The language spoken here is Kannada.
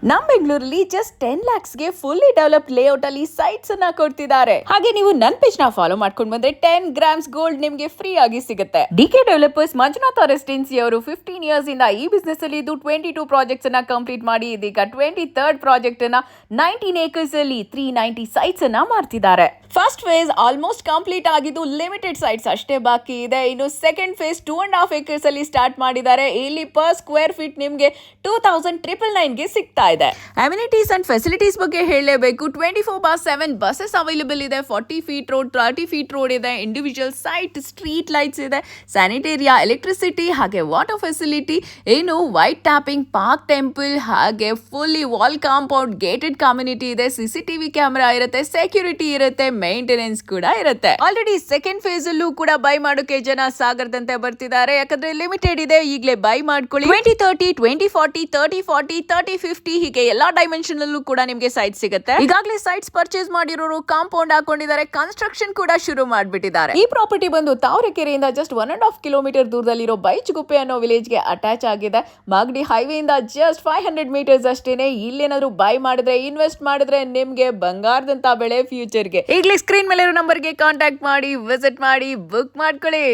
ನಮ್ ಬೆಂಗಳೂರಲ್ಲಿ ಜಸ್ಟ್ 10 lakhsಗೆ ಫುಲ್ಲಿ ಡೆವಲಪ್ಡ್ ಲೇಔಟ್ ಅಲ್ಲಿ ಸೈಟ್ಸ್ ಅನ್ನ ಕೊಡ್ತಿದ್ದಾರೆ. ಹಾಗೆ ನೀವು ನನ್ನ ಪೇಜ್ ನ ಫಾಲೋ ಮಾಡ್ಕೊಂಡು ಬಂದ್ರೆ 10 grams ಗೋಲ್ಡ್ ನಿಮ್ಗೆ ಫ್ರೀ ಆಗಿ ಸಿಗುತ್ತೆ. ಡಿಕೆ ಡೆವಲಪರ್ಸ್ ಮಂಜುನಾಥ ರೆಸಿಡೆನ್ಸಿ ಅವರು 15 ಇಯರ್ಸ್ ಇಂದ ಈ ಬಿಸ್ನೆಸ್ ಅಲ್ಲಿ 22 ಪ್ರಾಜೆಕ್ಟ್ಸ್ ಅನ್ನ ಕಂಪ್ಲೀಟ್ ಮಾಡಿ ಇದೀಗ 23rd ಪ್ರಾಜೆಕ್ಟ್ ಅನ್ನ 19 acres ಅಲ್ಲಿ 390 ಸೈಟ್ಸ್ ಅನ್ನ ಮಾಡ್ತಿದ್ದಾರೆ. ಫಸ್ಟ್ ಫೇಸ್ ಆಲ್ಮೋಸ್ಟ್ ಕಂಪ್ಲೀಟ್ ಆಗಿದ್ದು ಲಿಮಿಟೆಡ್ ಸೈಟ್ಸ್ ಅಷ್ಟೇ ಬಾಕಿ ಇದೆ. ಇನ್ನು ಸೆಕೆಂಡ್ ಫೇಸ್ 2.5 acres ಅಲ್ಲಿ ಸ್ಟಾರ್ಟ್ ಮಾಡಿದ್ದಾರೆ. ಇಲ್ಲಿ ಪರ್ ಸ್ಕ್ವೇರ್ ಫೀಟ್ ನಿಮ್ಗೆ 2,999 ಗೆ ಸಿಗ್ತಾ ಇದೆ. ಅಮ್ಯುನಿಟೀಸ್ ಅಂಡ್ ಫೆಸಿಲಿಟೀಸ್ ಬಗ್ಗೆ ಹೇಳಲೇಬೇಕು. 24/7 ಬಸ್ಸಸ್ ಅವೈಲೇಬಲ್ ಇದೆ. 40 feet ರೋಡ್, 30 feet ರೋಡ್ ಇದೆ. ಇಂಡಿವಿಜುವಲ್ ಸೈಟ್, ಸ್ಟ್ರೀಟ್ ಲೈಟ್ಸ್ ಇದೆ, ಸ್ಯಾನಿಟೇರಿಯಾ, ಎಲೆಕ್ಟ್ರಿಸಿಟಿ ಹಾಗೆ ವಾಟರ್ ಫೆಸಿಲಿಟಿ, ಏನು ವೈಟ್ ಟ್ಯಾಪಿಂಗ್, ಪಾರ್ಕ್ ಟೆಂಪಲ್ ಹಾಗೆ fully wall compound, gated community ಇದೆ, ಸಿಸಿಟಿವಿ ಕ್ಯಾಮೆರಾ ಇರುತ್ತೆ, ಸೆಕ್ಯೂರಿಟಿ ಇರುತ್ತೆ, ಮೇಂಟೆನೆನ್ಸ್ ಕೂಡ ಇರುತ್ತೆ. ಆಲ್ರೆಡಿ ಸೆಕೆಂಡ್ ಫೇಸ್ ಅಲ್ಲೂ ಕೂಡ ಬೈ ಮಾಡೋಕೆ ಜನ ಸಾಗರದಂತೆ ಬರ್ತಿದ್ದಾರೆ. ಯಾಕಂದ್ರೆ ಲಿಮಿಟೆಡ್ ಇದೆ, ಈಗಲೇ ಬೈ ಮಾಡ್ಕೊಳ್ಳಿ. 2030, 2040, 3040, 3050 ಹೀಗೆ ಎಲ್ಲಾ ಡೈಮೆನ್ಷನ್ ಅಲ್ಲೂ ಕೂಡ ನಿಮ್ಗೆ ಸೈಟ್ ಸಿಗುತ್ತೆ. ಈಗಾಗಲೇ ಸೈಟ್ಸ್ ಪರ್ಚೇಸ್ ಮಾಡಿರೋರು ಕಾಂಪೌಂಡ್ ಹಾಕೊಂಡಿದ್ದಾರೆ, ಕನ್ಸ್ಟ್ರಕ್ಷನ್ ಕೂಡ ಶುರು ಮಾಡ್ಬಿಟ್ಟಿದ್ದಾರೆ. ಈ ಪ್ರಾಪರ್ಟಿ ಬಂದು ತಾವರೆಕೆರೆಯಿಂದ ಜಸ್ಟ್ 1.5 ಕಿಲೋಮೀಟರ್ ದೂರದಲ್ಲಿರೋ ಬೈಚುಗುಪ್ಪೆ ಅನ್ನೋ ವಿಲೇಜ್ ಗೆ ಅಟ್ಯಾಚ್ ಆಗಿದೆ. ಮಾಗಡಿ ಹೈವೇ ಇಂದ ಜಸ್ಟ್ 500 meters ಅಷ್ಟೇನೆ. ಇಲ್ಲೇನಾದ್ರು ಬೈ ಮಾಡಿದ್ರೆ, ಇನ್ವೆಸ್ಟ್ ಮಾಡಿದ್ರೆ ನಿಮ್ಗೆ ಬಂಗಾರದಂತ ಬೆಳೆ ಫ್ಯೂಚರ್ಗೆ. ಈಗಲೇ ಸ್ಕ್ರೀನ್ ಮೇಲೆ ಇರೋ ನಂಬರ್ಗೆ ಕಾಂಟ್ಯಾಕ್ಟ್ ಮಾಡಿ, ವಿಸಿಟ್ ಮಾಡಿ, ಬುಕ್ ಮಾಡ್ಕೊಳ್ಳಿ.